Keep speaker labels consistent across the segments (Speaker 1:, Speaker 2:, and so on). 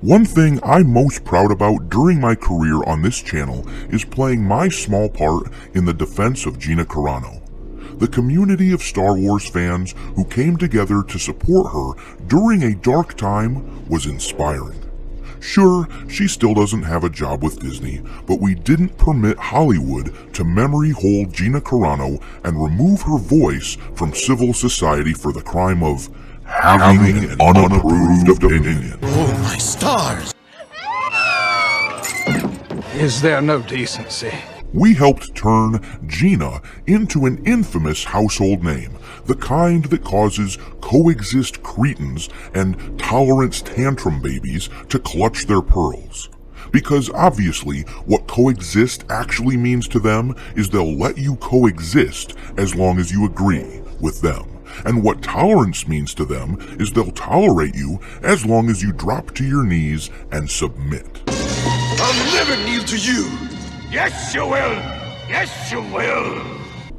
Speaker 1: One thing I'm most proud about during my career on this channel is playing my small part in the defense of Gina Carano. The community of Star Wars fans who came together to support her during a dark time was inspiring. Sure, she still doesn't have a job with Disney, but we didn't permit Hollywood to memory hold Gina Carano and remove her voice from civil society for the crime of having an unapproved opinion.
Speaker 2: Oh, my stars!
Speaker 3: Is there no decency?
Speaker 1: We helped turn Gina into an infamous household name, the kind that causes coexist cretins and tolerance tantrum babies to clutch their pearls. Because obviously, what coexist actually means to them is they'll let you coexist as long as you agree with them. And what tolerance means to them is they'll tolerate you as long as you drop to your knees and submit.
Speaker 2: I'll never kneel to you!
Speaker 4: Yes, you will! Yes, you will!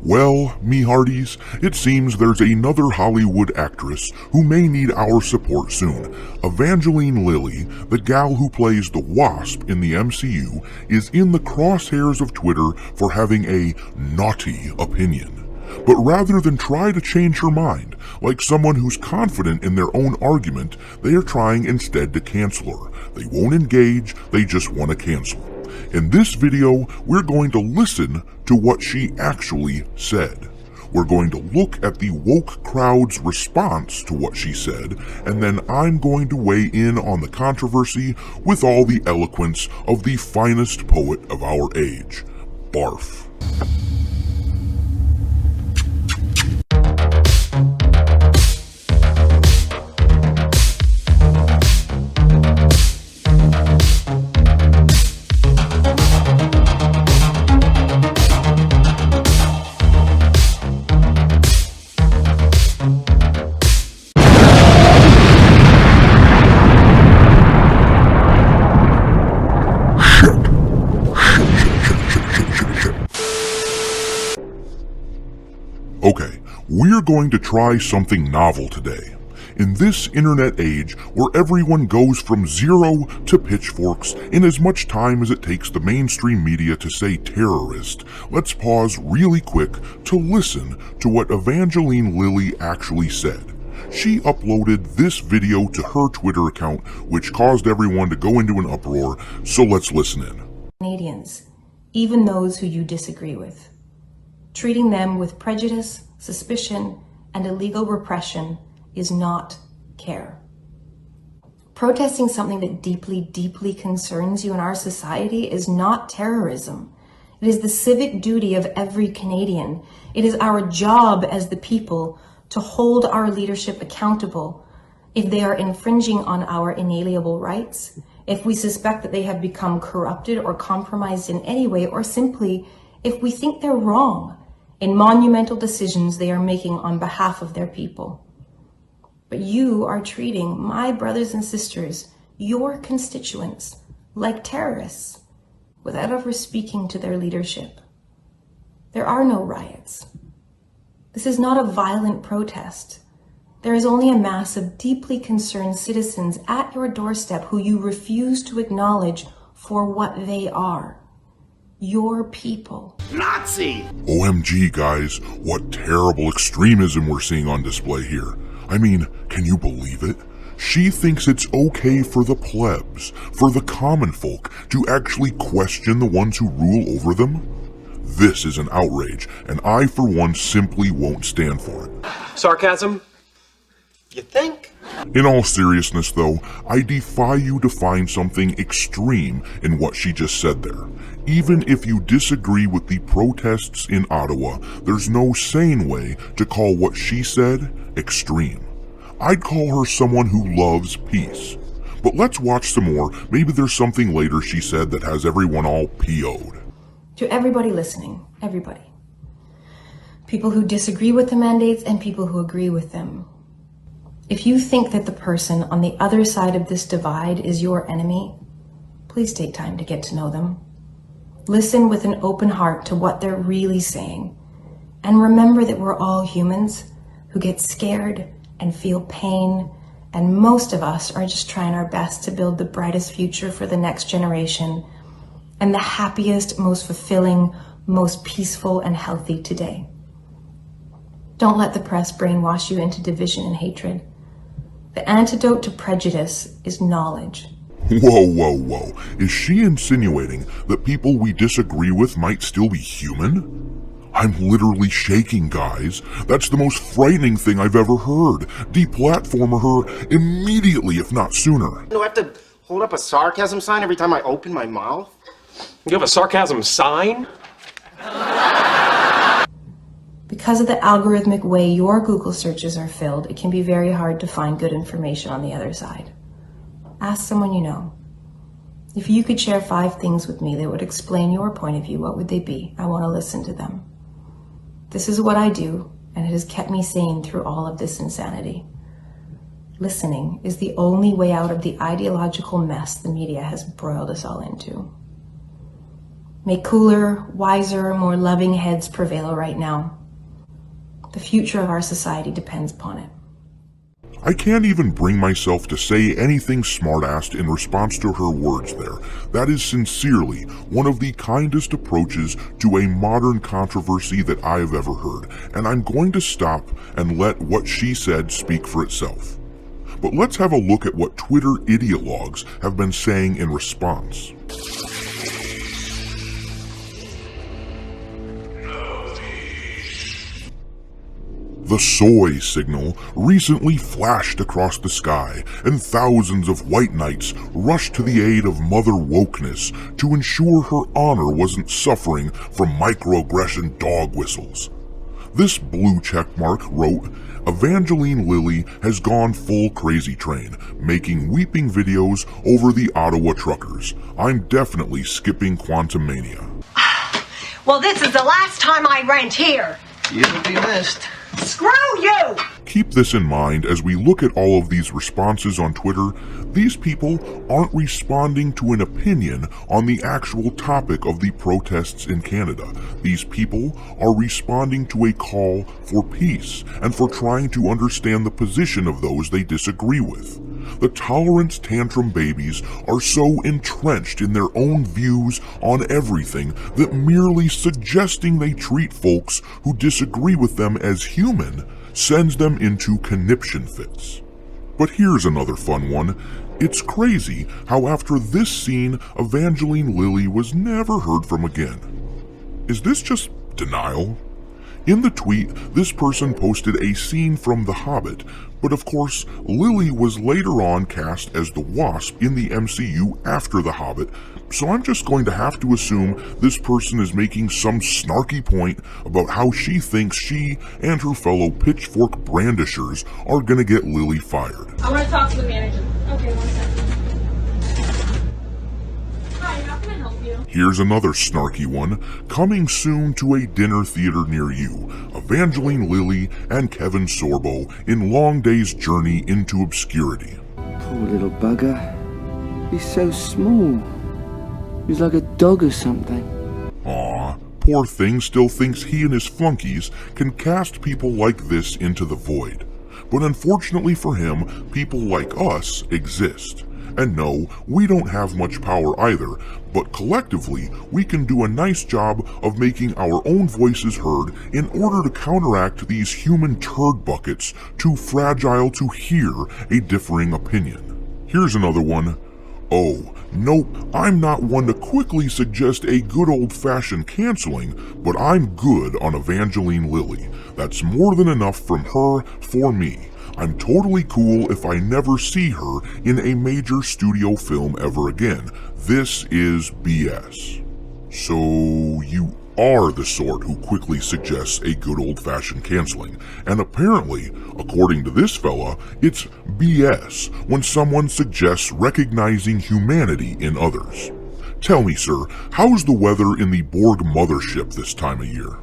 Speaker 1: Well, me hearties, it seems there's another Hollywood actress who may need our support soon. Evangeline Lilly, the gal who plays the Wasp in the MCU, is in the crosshairs of Twitter for having a naughty opinion. But rather than try to change her mind, like someone who's confident in their own argument, they are trying instead to cancel her. They won't engage, they just want to cancel. In this video, we're going to listen to what she actually said. We're going to look at the woke crowd's response to what she said, and then I'm going to weigh in on the controversy with all the eloquence of the finest poet of our age. Barf. Okay, we're going to try something novel today. In this internet age where everyone goes from zero to pitchforks in as much time as it takes the mainstream media to say terrorist, let's pause really quick to listen to what Evangeline Lilly actually said. She uploaded this video to her Twitter account, which caused everyone to go into an uproar, so let's listen in.
Speaker 5: Canadians, even those who you disagree with. Treating them with prejudice, suspicion, and illegal repression is not care. Protesting something that deeply, deeply concerns you in our society is not terrorism. It is the civic duty of every Canadian. It is our job as the people to hold our leadership accountable if they are infringing on our inalienable rights, if we suspect that they have become corrupted or compromised in any way, or simply if we think they're wrong in monumental decisions they are making on behalf of their people. But you are treating my brothers and sisters, your constituents, like terrorists without ever speaking to their leadership. There are no riots. This is not a violent protest. There is only a mass of deeply concerned citizens at your doorstep who you refuse to acknowledge for what they are. Your people.
Speaker 4: Nazi!
Speaker 1: OMG, guys, what terrible extremism we're seeing on display here. I mean, can you believe it? She thinks it's okay for the plebs, for the common folk, to actually question the ones who rule over them? This is an outrage, and I, for one, simply won't stand for it.
Speaker 6: Sarcasm? You think?
Speaker 1: In all seriousness, though, I defy you to find something extreme in what she just said there. Even if you disagree with the protests in Ottawa, there's no sane way to call what she said extreme. I'd call her someone who loves peace. But let's watch some more. Maybe there's something later she said that has everyone all PO'd.
Speaker 5: To everybody listening, everybody. People who disagree with the mandates and people who agree with them. If you think that the person on the other side of this divide is your enemy, please take time to get to know them. Listen with an open heart to what they're really saying. And remember that we're all humans who get scared and feel pain And most of us are just trying our best to build the brightest future for the next generation and the happiest, most fulfilling, most peaceful and healthy today. Don't let the press brainwash you into division and hatred. The antidote to prejudice is knowledge.
Speaker 1: Whoa, whoa, whoa. Is she insinuating that people we disagree with might still be human? I'm literally shaking, guys. That's the most frightening thing I've ever heard. Deplatform her immediately, if not sooner.
Speaker 6: Do I have to hold up a sarcasm sign every time I open my mouth?
Speaker 7: You have a sarcasm sign?
Speaker 5: Because of the algorithmic way your Google searches are filled, it can be very hard to find good information on the other side. Ask someone you know. If you could share 5 things with me that would explain your point of view, what would they be? I want to listen to them. This is what I do, and it has kept me sane through all of this insanity. Listening is the only way out of the ideological mess the media has broiled us all into. May cooler, wiser, more loving heads prevail right now. The future of our society depends upon it.
Speaker 1: I can't even bring myself to say anything smart-assed in response to her words there. That is sincerely one of the kindest approaches to a modern controversy that I have ever heard, and I'm going to stop and let what she said speak for itself. But let's have a look at what Twitter ideologues have been saying in response. The soy signal recently flashed across the sky, and thousands of white knights rushed to the aid of Mother Wokeness to ensure her honor wasn't suffering from microaggression dog whistles. This blue checkmark wrote, Evangeline Lilly has gone full crazy train, making weeping videos over the Ottawa truckers. I'm definitely skipping Quantum Mania.
Speaker 8: Well, this is the last time I rent here.
Speaker 2: You'll be missed.
Speaker 8: Screw you!
Speaker 1: Keep this in mind as we look at all of these responses on Twitter. These people aren't responding to an opinion on the actual topic of the protests in Canada. These people are responding to a call for peace and for trying to understand the position of those they disagree with. The tolerance tantrum babies are so entrenched in their own views on everything that merely suggesting they treat folks who disagree with them as human sends them into conniption fits. But here's another fun one. It's crazy how after this scene, Evangeline Lilly was never heard from again. Is this just denial? In the tweet, this person posted a scene from The Hobbit, but of course, Lily was later on cast as the Wasp in the MCU after The Hobbit, so I'm just going to have to assume this person is making some snarky point about how she thinks she and her fellow pitchfork brandishers are gonna get Lily fired.
Speaker 9: I want to talk to the manager. Okay, 1 second. Hi, how can I help you?
Speaker 1: Here's another snarky one, coming soon to a dinner theater near you. Evangeline Lilly and Kevin Sorbo in Long Day's journey into obscurity.
Speaker 10: Poor little bugger. He's so small. He's like a dog or something.
Speaker 1: Aw, poor thing still thinks he and his flunkies can cast people like this into the void. But unfortunately for him, people like us exist. And no, we don't have much power either, but collectively, we can do a nice job of making our own voices heard in order to counteract these human turd buckets too fragile to hear a differing opinion. Here's another one. Oh, nope, I'm not one to quickly suggest a good old-fashioned canceling, but I'm good on Evangeline Lilly. That's more than enough from her for me. I'm totally cool if I never see her in a major studio film ever again. This is BS. So you are the sort who quickly suggests a good old-fashioned canceling, and apparently, according to this fella, it's BS when someone suggests recognizing humanity in others. Tell me, sir, how's the weather in the Borg mothership this time of year?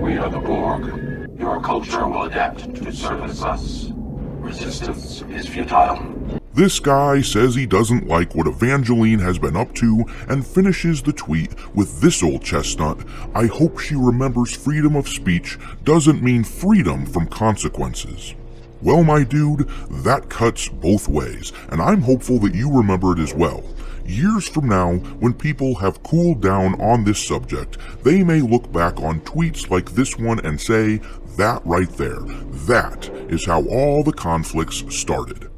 Speaker 4: We are the Borg. Your culture will adapt to service us. Resistance is futile.
Speaker 1: This guy says he doesn't like what Evangeline has been up to and finishes the tweet with this old chestnut. I hope she remembers freedom of speech doesn't mean freedom from consequences. Well, my dude, that cuts both ways, and I'm hopeful that you remember it as well. Years from now, when people have cooled down on this subject, they may look back on tweets like this one and say, that right there, that is how all the conflicts started.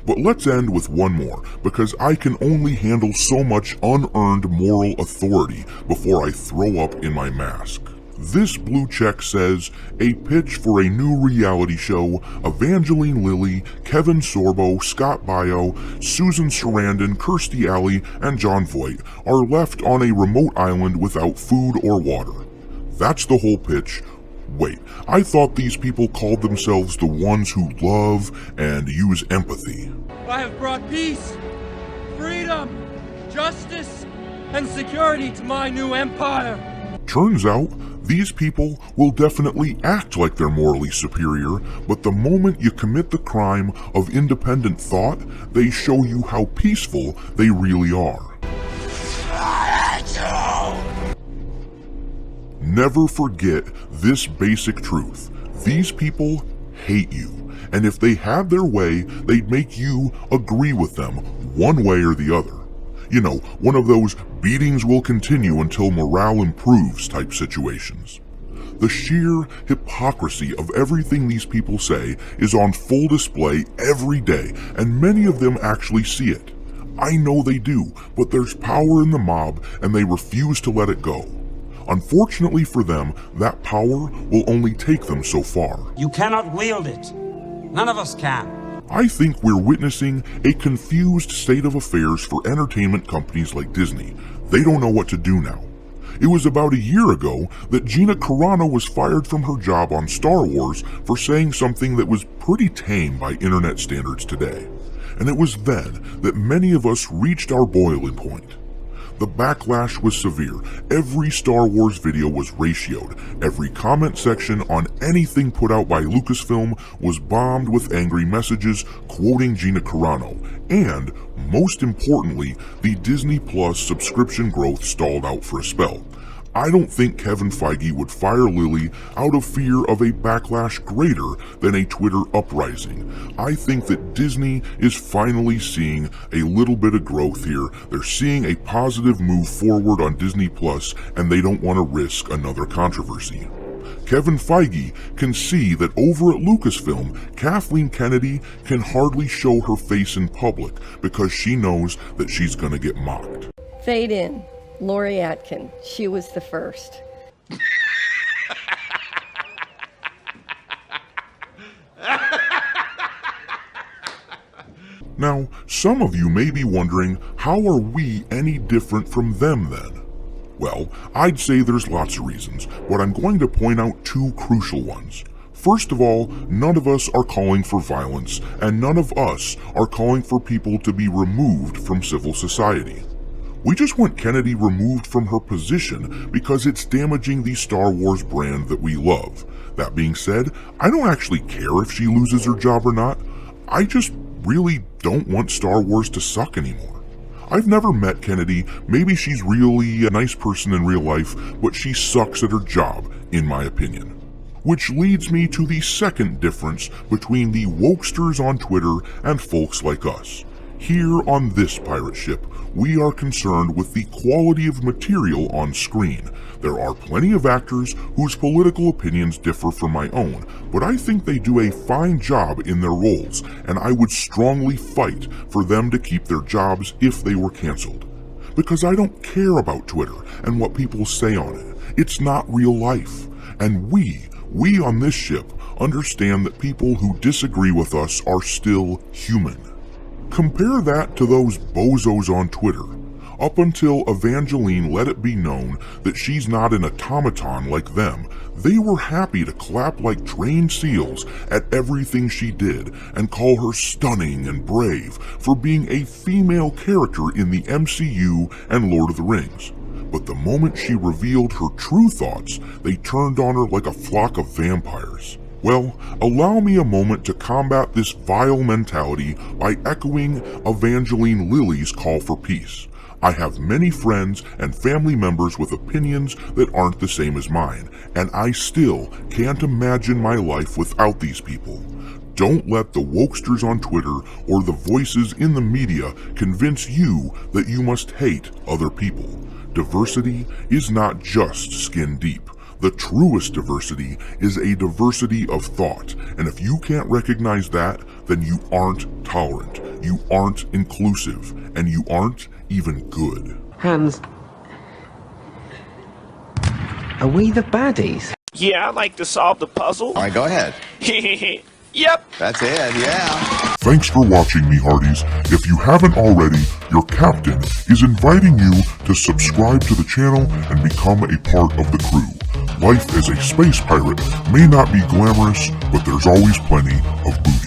Speaker 1: But let's end with one more, because I can only handle so much unearned moral authority before I throw up in my mask. This blue check says, a pitch for a new reality show, Evangeline Lilly, Kevin Sorbo, Scott Baio, Susan Sarandon, Kirstie Alley, and Jon Voight are left on a remote island without food or water. That's the whole pitch. Wait, I thought these people called themselves the ones who love and use empathy.
Speaker 11: I have brought peace, freedom, justice, and security to my new empire.
Speaker 1: Turns out, these people will definitely act like they're morally superior, but the moment you commit the crime of independent thought, they show you how peaceful they really are. Never forget this basic truth. These people hate you, and if they had their way, they'd make you agree with them one way or the other. You know, one of those beatings will continue until morale improves type situations. The sheer hypocrisy of everything these people say is on full display every day, and many of them actually see it. I know they do, but there's power in the mob and they refuse to let it go. Unfortunately for them, that power will only take them so far.
Speaker 12: You cannot wield it. None of us can.
Speaker 1: I think we're witnessing a confused state of affairs for entertainment companies like Disney. They don't know what to do now. It was about a year ago that Gina Carano was fired from her job on Star Wars for saying something that was pretty tame by internet standards today. And it was then that many of us reached our boiling point. The backlash was severe. Every Star Wars video was ratioed. Every comment section on anything put out by Lucasfilm was bombed with angry messages quoting Gina Carano. And, most importantly, the Disney Plus subscription growth stalled out for a spell. I don't think Kevin Feige would fire Lilly out of fear of a backlash greater than a Twitter uprising. I think that Disney is finally seeing a little bit of growth here. They're seeing a positive move forward on Disney Plus, and they don't want to risk another controversy. Kevin Feige can see that over at Lucasfilm, Kathleen Kennedy can hardly show her face in public because she knows that she's going to get mocked.
Speaker 13: Fade in. Lori Atkin. She was the first.
Speaker 1: Now, some of you may be wondering, how are we any different from them then? Well, I'd say there's lots of reasons, but I'm going to point out two crucial ones. First of all, none of us are calling for violence, and none of us are calling for people to be removed from civil society. We just want Kennedy removed from her position because it's damaging the Star Wars brand that we love. That being said, I don't actually care if she loses her job or not. I just really don't want Star Wars to suck anymore. I've never met Kennedy. Maybe she's really a nice person in real life, but she sucks at her job, in my opinion. Which leads me to the second difference between the wokesters on Twitter and folks like us. Here on this pirate ship, we are concerned with the quality of material on screen. There are plenty of actors whose political opinions differ from my own, but I think they do a fine job in their roles, and I would strongly fight for them to keep their jobs if they were canceled. Because I don't care about Twitter and what people say on it. It's not real life. And we on this ship understand that people who disagree with us are still human. Compare that to those bozos on Twitter. Up until Evangeline let it be known that she's not an automaton like them, they were happy to clap like trained seals at everything she did and call her stunning and brave for being a female character in the MCU and Lord of the Rings. But the moment she revealed her true thoughts, they turned on her like a flock of vampires. Well, allow me a moment to combat this vile mentality by echoing Evangeline Lilly's call for peace. I have many friends and family members with opinions that aren't the same as mine, and I still can't imagine my life without these people. Don't let the wokesters on Twitter or the voices in the media convince you that you must hate other people. Diversity is not just skin deep. The truest diversity is a diversity of thought, and if you can't recognize that, then you aren't tolerant, you aren't inclusive, and you aren't even good.
Speaker 14: Hans, are we the baddies?
Speaker 15: Yeah, I'd like to solve the puzzle.
Speaker 2: All right, go ahead.
Speaker 15: Yep.
Speaker 2: That's it, yeah.
Speaker 1: Thanks for watching, me hearties. If you haven't already, your captain is inviting you to subscribe to the channel and become a part of the crew. Life as a space pirate may not be glamorous, but there's always plenty of booty.